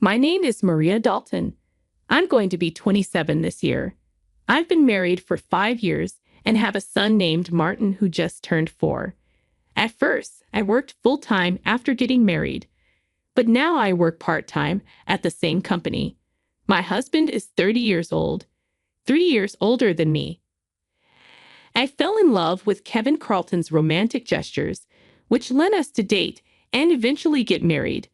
My name is Maria Dalton. I'm going to be 27 this year. I've been married for 5 years and have a son named Martin who just turned 4. At first, I worked full-time after getting married, but now I work part-time at the same company. My husband is 30 years old, 3 years older than me. I fell in love with Kevin Carlton's romantic gestures, which led us to date and eventually get married.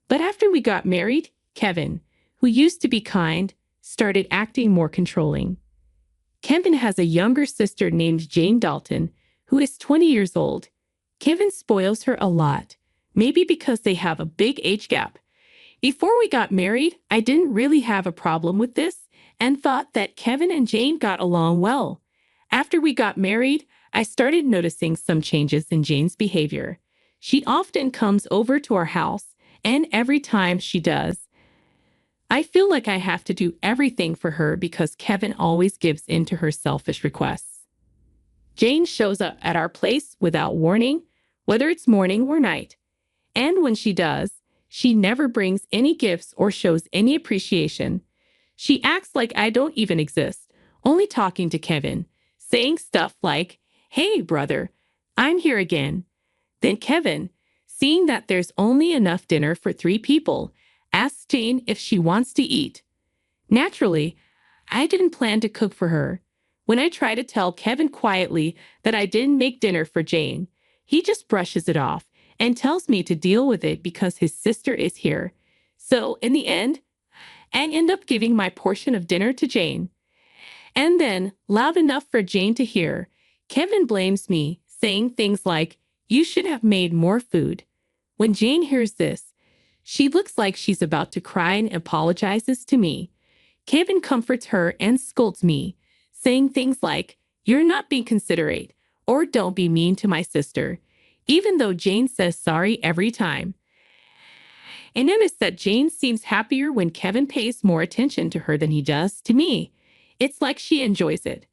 But after we got married, Kevin, who used to be kind, started acting more controlling. Kevin has a younger sister named Jane Dalton, who is 20 years old. Kevin spoils her a lot, maybe because they have a big age gap. Before we got married, I didn't really have a problem with this and thought that Kevin and Jane got along well. After we got married, I started noticing some changes in Jane's behavior. She often comes over to our house, and every time she does, I feel like I have to do everything for her because Kevin always gives in to her selfish requests. Jane shows up at our place without warning, whether it's morning or night. And when she does, she never brings any gifts or shows any appreciation. She acts like I don't even exist, only talking to Kevin, saying stuff like, "Hey, brother, I'm here again." Then Kevin, seeing that there's only enough dinner for 3 people, asks Jane if she wants to eat. Naturally, I didn't plan to cook for her. When I try to tell Kevin quietly that I didn't make dinner for Jane, he just brushes it off and tells me to deal with it because his sister is here. So, in the end, I end up giving my portion of dinner to Jane. And then, loud enough for Jane to hear, Kevin blames me, saying things like, "You should have made more food." When Jane hears this, she looks like she's about to cry and apologizes to me. Kevin comforts her and scolds me, saying things like, "You're not being considerate," or "Don't be mean to my sister," even though Jane says sorry every time. I notice that Jane seems happier when Kevin pays more attention to her than he does to me. It's like she enjoys it.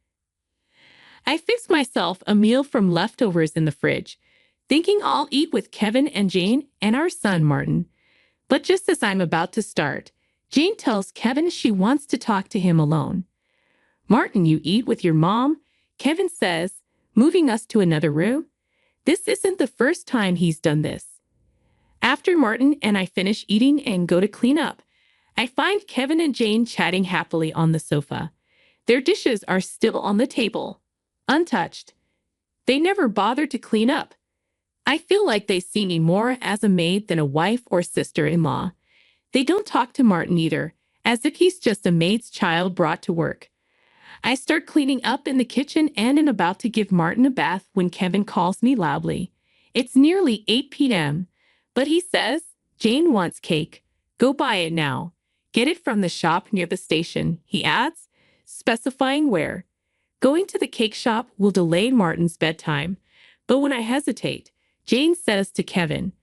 I fixed myself a meal from leftovers in the fridge, thinking I'll eat with Kevin and Jane and our son Martin. But just as I'm about to start, Jane tells Kevin she wants to talk to him alone. "Martin, you eat with your mom," Kevin says, moving us to another room. This isn't the first time he's done this. After Martin and I finish eating and go to clean up, I find Kevin and Jane chatting happily on the sofa. Their dishes are still on the table, untouched. They never bothered to clean up. I feel like they see me more as a maid than a wife or sister-in-law. They don't talk to Martin either, as if he's just a maid's child brought to work. I start cleaning up in the kitchen and am about to give Martin a bath when Kevin calls me loudly. It's nearly 8 p.m., but he says, "Jane wants cake. Go buy it now. Get it from the shop near the station," he adds, specifying where. Going to the cake shop will delay Martin's bedtime, but when I hesitate, Jane says to Kevin,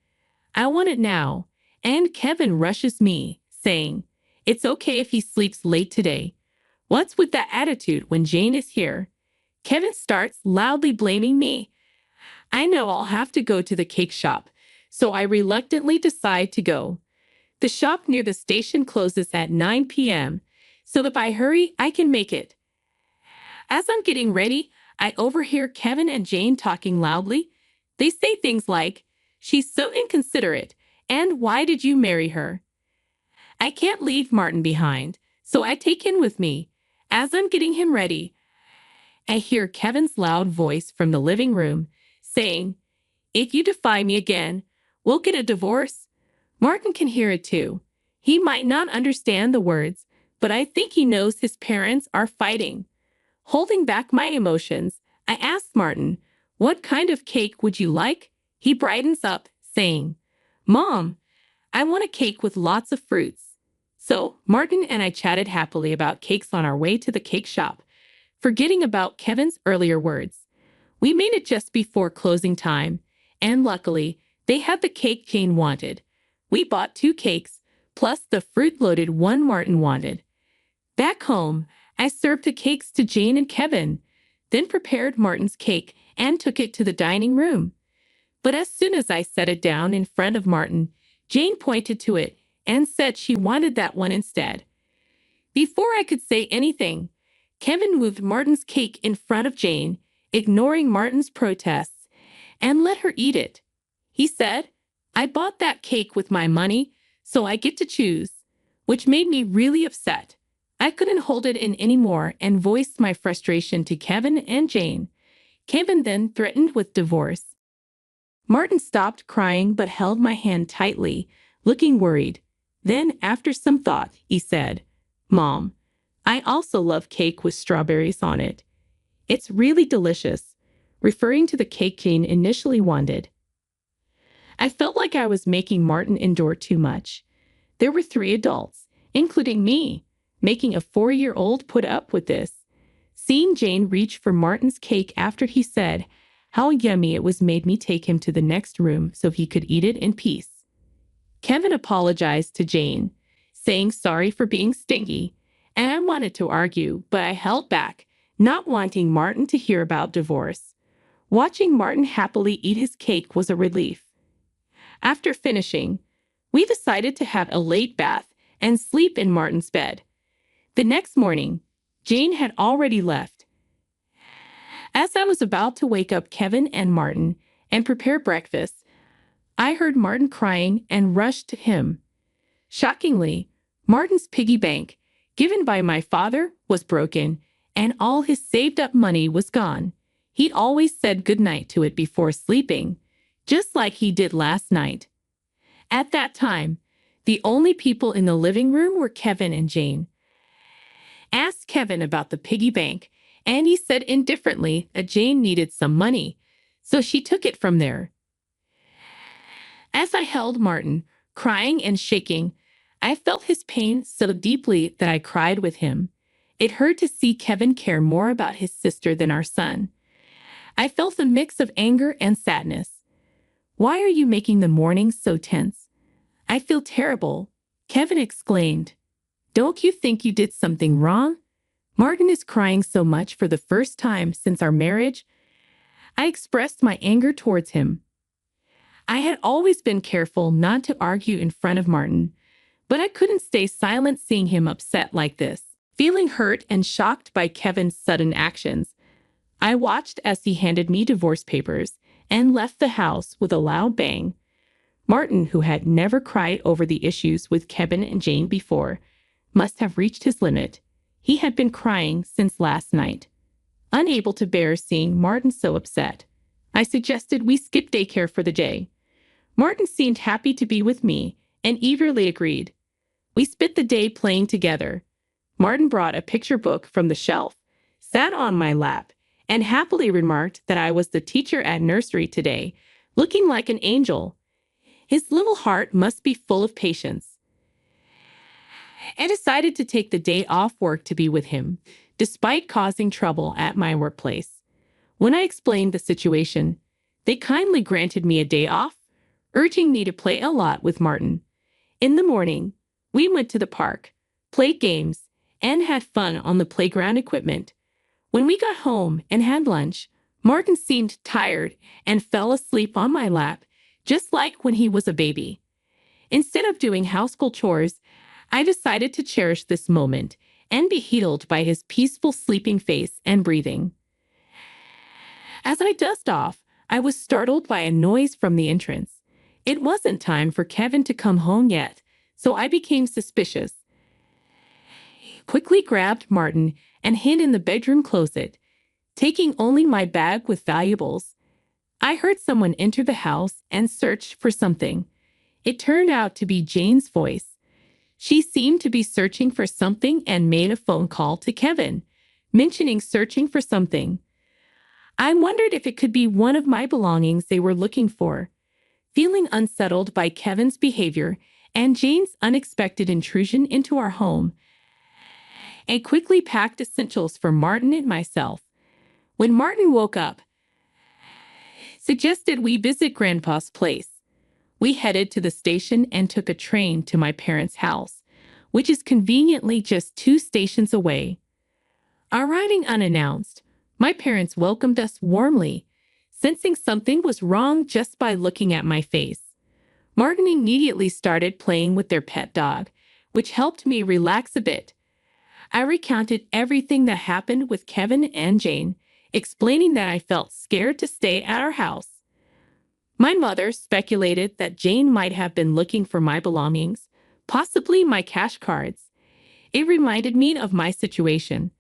"I want it now," and Kevin rushes me, saying, "It's okay if he sleeps late today." What's with that attitude when Jane is here? Kevin starts loudly blaming me. I know I'll have to go to the cake shop, so I reluctantly decide to go. The shop near the station closes at 9 p.m., so if I hurry, I can make it. As I'm getting ready, I overhear Kevin and Jane talking loudly. They say things like, "She's so inconsiderate," and "Why did you marry her?" I can't leave Martin behind, so I take him with me. As I'm getting him ready, I hear Kevin's loud voice from the living room saying, "If you defy me again, we'll get a divorce." Martin can hear it too. He might not understand the words, but I think he knows his parents are fighting. Holding back my emotions, I ask Martin, "What kind of cake would you like?" He brightens up, saying, "Mom, I want a cake with lots of fruits." So Martin and I chatted happily about cakes on our way to the cake shop, forgetting about Kevin's earlier words. We made it just before closing time, and luckily, they had the cake Jane wanted. We bought 2 cakes, plus the fruit-loaded one Martin wanted. Back home, I served the cakes to Jane and Kevin, then prepared Martin's cake and took it to the dining room. But as soon as I set it down in front of Martin, Jane pointed to it and said she wanted that one instead. Before I could say anything, Kevin moved Martin's cake in front of Jane, ignoring Martin's protests, and let her eat it. He said, "I bought that cake with my money, so I get to choose," which made me really upset. I couldn't hold it in anymore and voiced my frustration to Kevin and Jane. Kevin then threatened with divorce. Martin stopped crying but held my hand tightly, looking worried. Then, after some thought, he said, "Mom, I also love cake with strawberries on it. It's really delicious," referring to the cake Jane initially wanted. I felt like I was making Martin endure too much. There were 3 adults, including me, making a 4-year-old put up with this. Seeing Jane reach for Martin's cake after he said how yummy it was made me take him to the next room so he could eat it in peace. Kevin apologized to Jane, saying sorry for being stingy, and I wanted to argue, but I held back, not wanting Martin to hear about divorce. Watching Martin happily eat his cake was a relief. After finishing, we decided to have a late bath and sleep in Martin's bed. The next morning, Jane had already left. As I was about to wake up Kevin and Martin and prepare breakfast, I heard Martin crying and rushed to him. Shockingly, Martin's piggy bank, given by my father, was broken, and all his saved-up money was gone. He'd always said goodnight to it before sleeping, just like he did last night. At that time, the only people in the living room were Kevin and Jane. Asked Kevin about the piggy bank, and he said indifferently that Jane needed some money, so she took it from there. As I held Martin, crying and shaking, I felt his pain so deeply that I cried with him. It hurt to see Kevin care more about his sister than our son. I felt a mix of anger and sadness. "Why are you making the mornings so tense?" "I feel terrible," Kevin exclaimed. "Don't you think you did something wrong? Martin is crying so much for the first time since our marriage." I expressed my anger towards him. I had always been careful not to argue in front of Martin, but I couldn't stay silent seeing him upset like this. Feeling hurt and shocked by Kevin's sudden actions, I watched as he handed me divorce papers and left the house with a loud bang. Martin, who had never cried over the issues with Kevin and Jane before, must have reached his limit. He had been crying since last night. Unable to bear seeing Martin so upset, I suggested we skip daycare for the day. Martin seemed happy to be with me and eagerly agreed. We spent the day playing together. Martin brought a picture book from the shelf, sat on my lap, and happily remarked that I was the teacher at nursery today, looking like an angel. His little heart must be full of patience. I decided to take the day off work to be with him, despite causing trouble at my workplace. When I explained the situation, they kindly granted me a day off, urging me to play a lot with Martin. In the morning, we went to the park, played games, and had fun on the playground equipment. When we got home and had lunch, Martin seemed tired and fell asleep on my lap, just like when he was a baby. Instead of doing household chores, I decided to cherish this moment and be healed by his peaceful sleeping face and breathing. As I dozed off, I was startled by a noise from the entrance. It wasn't time for Kevin to come home yet, so I became suspicious. Quickly grabbed Martin and hid in the bedroom closet, taking only my bag with valuables. I heard someone enter the house and search for something. It turned out to be Jane's voice. She seemed to be searching for something and made a phone call to Kevin, mentioning searching for something. I wondered if it could be one of my belongings they were looking for. Feeling unsettled by Kevin's behavior and Jane's unexpected intrusion into our home, I quickly packed essentials for Martin and myself. When Martin woke up, suggested we visit Grandpa's place. We headed to the station and took a train to my parents' house, which is conveniently just 2 stations away. Arriving unannounced, my parents welcomed us warmly, sensing something was wrong just by looking at my face. Martin immediately started playing with their pet dog, which helped me relax a bit. I recounted everything that happened with Kevin and Jane, explaining that I felt scared to stay at our house. My mother speculated that Jane might have been looking for my belongings, possibly my cash cards. It reminded me of my situation.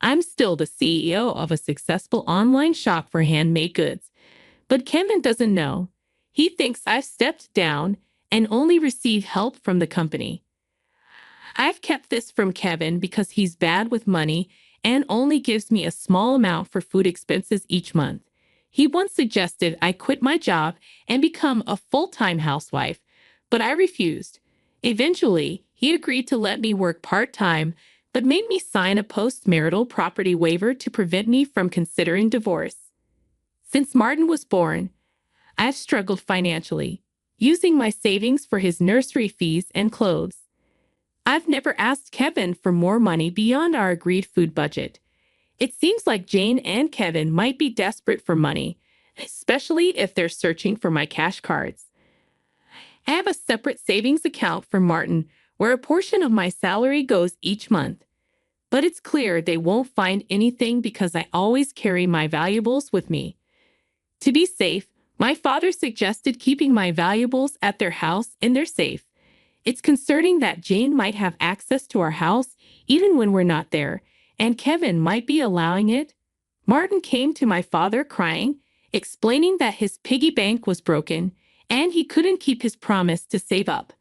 I'm still the CEO of a successful online shop for handmade goods, but Kevin doesn't know. He thinks I've stepped down and only received help from the company. I've kept this from Kevin because he's bad with money and only gives me a small amount for food expenses each month. He once suggested I quit my job and become a full-time housewife, but I refused. Eventually, he agreed to let me work part-time, but made me sign a post-marital property waiver to prevent me from considering divorce. Since Martin was born, I've struggled financially, using my savings for his nursery fees and clothes. I've never asked Kevin for more money beyond our agreed food budget. It seems like Jane and Kevin might be desperate for money, especially if they're searching for my cash cards. I have a separate savings account for Martin where a portion of my salary goes each month. But it's clear they won't find anything because I always carry my valuables with me. To be safe, my father suggested keeping my valuables at their house in their safe. It's concerning that Jane might have access to our house even when we're not there, and Kevin might be allowing it. Martin came to my father crying, explaining that his piggy bank was broken and he couldn't keep his promise to save up.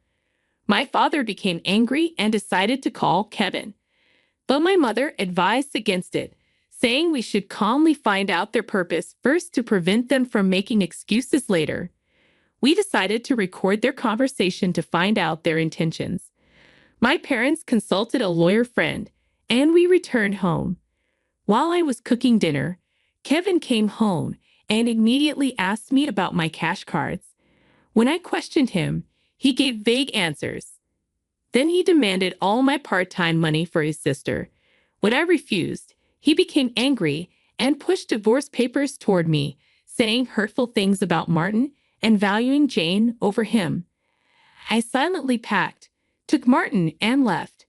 My father became angry and decided to call Kevin. But my mother advised against it, saying we should calmly find out their purpose first to prevent them from making excuses later. We decided to record their conversation to find out their intentions. My parents consulted a lawyer friend, and we returned home. While I was cooking dinner, Kevin came home and immediately asked me about my cash cards. When I questioned him, he gave vague answers. Then he demanded all my part-time money for his sister. When I refused, he became angry and pushed divorce papers toward me, saying hurtful things about Martin and valuing Jane over him. I silently packed, took Martin, and left.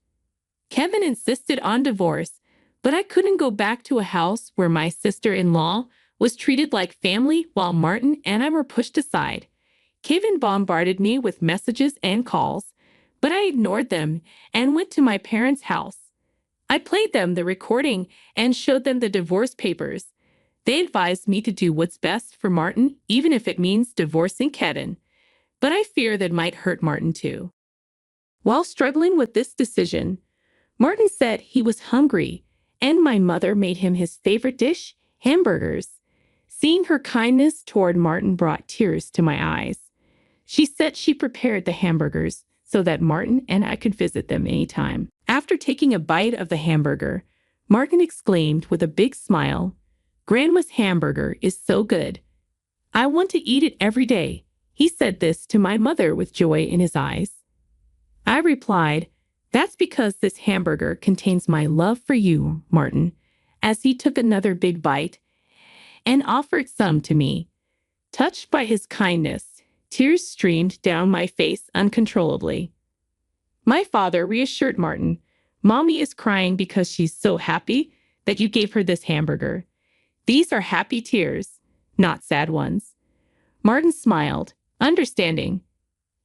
Kevin insisted on divorce, but I couldn't go back to a house where my sister-in-law was treated like family while Martin and I were pushed aside. Kevin bombarded me with messages and calls, but I ignored them and went to my parents' house. I played them the recording and showed them the divorce papers. They advised me to do what's best for Martin, even if it means divorcing Kevin. But I fear that might hurt Martin too. While struggling with this decision, Martin said he was hungry, and my mother made him his favorite dish, hamburgers. Seeing her kindness toward Martin brought tears to my eyes. She said she prepared the hamburgers so that Martin and I could visit them anytime. After taking a bite of the hamburger, Martin exclaimed with a big smile, "Grandma's hamburger is so good. I want to eat it every day." He said this to my mother with joy in his eyes. I replied, "That's because this hamburger contains my love for you, Martin," as he took another big bite and offered some to me. Touched by his kindness, tears streamed down my face uncontrollably. My father reassured Martin, "Mommy is crying because she's so happy that you gave her this hamburger. These are happy tears, not sad ones." Martin smiled, understanding.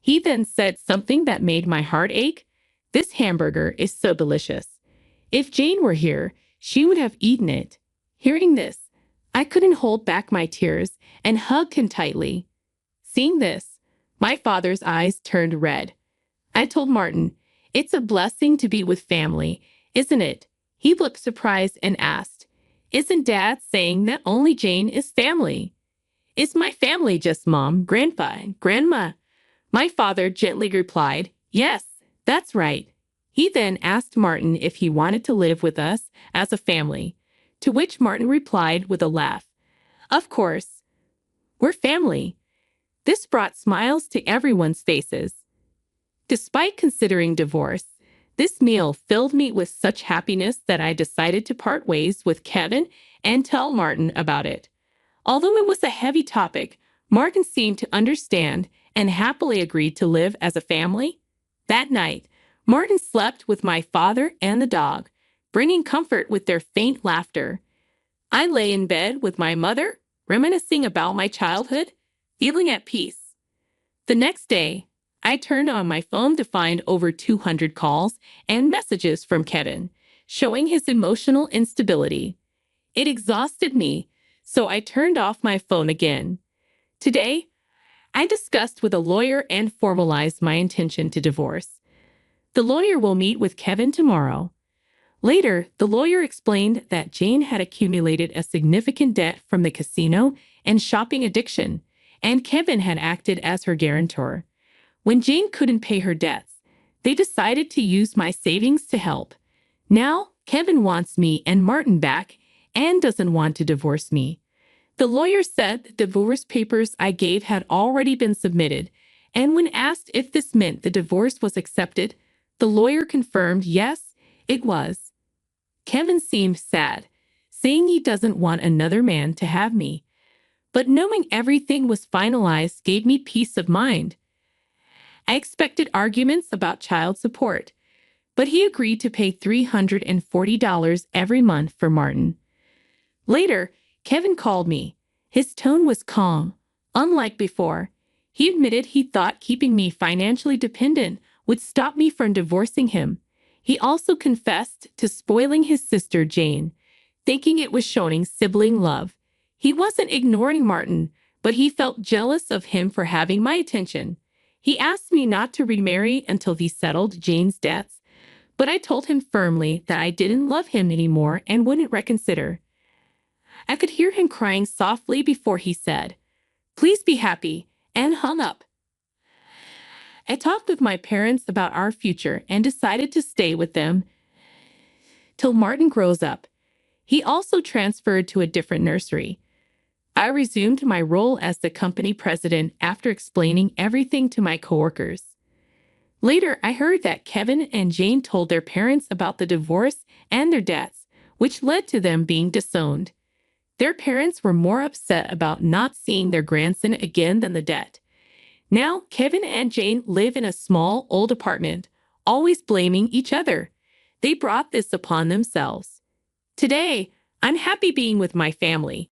He then said something that made my heart ache. "This hamburger is so delicious. If Jane were here, she would have eaten it." Hearing this, I couldn't hold back my tears and hugged him tightly. Seeing this, my father's eyes turned red. I told Martin, "It's a blessing to be with family, isn't it?" He looked surprised and asked, "Isn't Dad saying that only Jane is family? Is my family just Mom, Grandpa, and Grandma?" My father gently replied, "Yes, that's right." He then asked Martin if he wanted to live with us as a family, to which Martin replied with a laugh, "Of course. We're family." This brought smiles to everyone's faces. Despite considering divorce, this meal filled me with such happiness that I decided to part ways with Kevin and tell Martin about it. Although it was a heavy topic, Martin seemed to understand and happily agreed to live as a family. That night, Martin slept with my father and the dog, bringing comfort with their faint laughter. I lay in bed with my mother, reminiscing about my childhood, feeling at peace. The next day, I turned on my phone to find over 200 calls and messages from Kevin, showing his emotional instability. It exhausted me, so I turned off my phone again. Today, I discussed with a lawyer and formalized my intention to divorce. The lawyer will meet with Kevin tomorrow. Later, the lawyer explained that Jane had accumulated a significant debt from the casino and shopping addiction, and Kevin had acted as her guarantor. When Jane couldn't pay her debts, they decided to use my savings to help. Now, Kevin wants me and Martin back and doesn't want to divorce me. The lawyer said the divorce papers I gave had already been submitted, and when asked if this meant the divorce was accepted, the lawyer confirmed yes, it was. Kevin seemed sad, saying he doesn't want another man to have me. But knowing everything was finalized gave me peace of mind. I expected arguments about child support, but he agreed to pay $340 every month for Martin. Later, Kevin called me. His tone was calm, unlike before. He admitted he thought keeping me financially dependent would stop me from divorcing him. He also confessed to spoiling his sister Jane, thinking it was showing sibling love. He wasn't ignoring Martin, but he felt jealous of him for having my attention. He asked me not to remarry until he settled Jane's debts, but I told him firmly that I didn't love him anymore and wouldn't reconsider. I could hear him crying softly before he said, "Please be happy," and hung up. I talked with my parents about our future and decided to stay with them till Martin grows up. He also transferred to a different nursery. I resumed my role as the company president after explaining everything to my coworkers. Later, I heard that Kevin and Jane told their parents about the divorce and their debts, which led to them being disowned. Their parents were more upset about not seeing their grandson again than the debt. Now, Kevin and Jane live in a small, old apartment, always blaming each other. They brought this upon themselves. Today, I'm happy being with my family.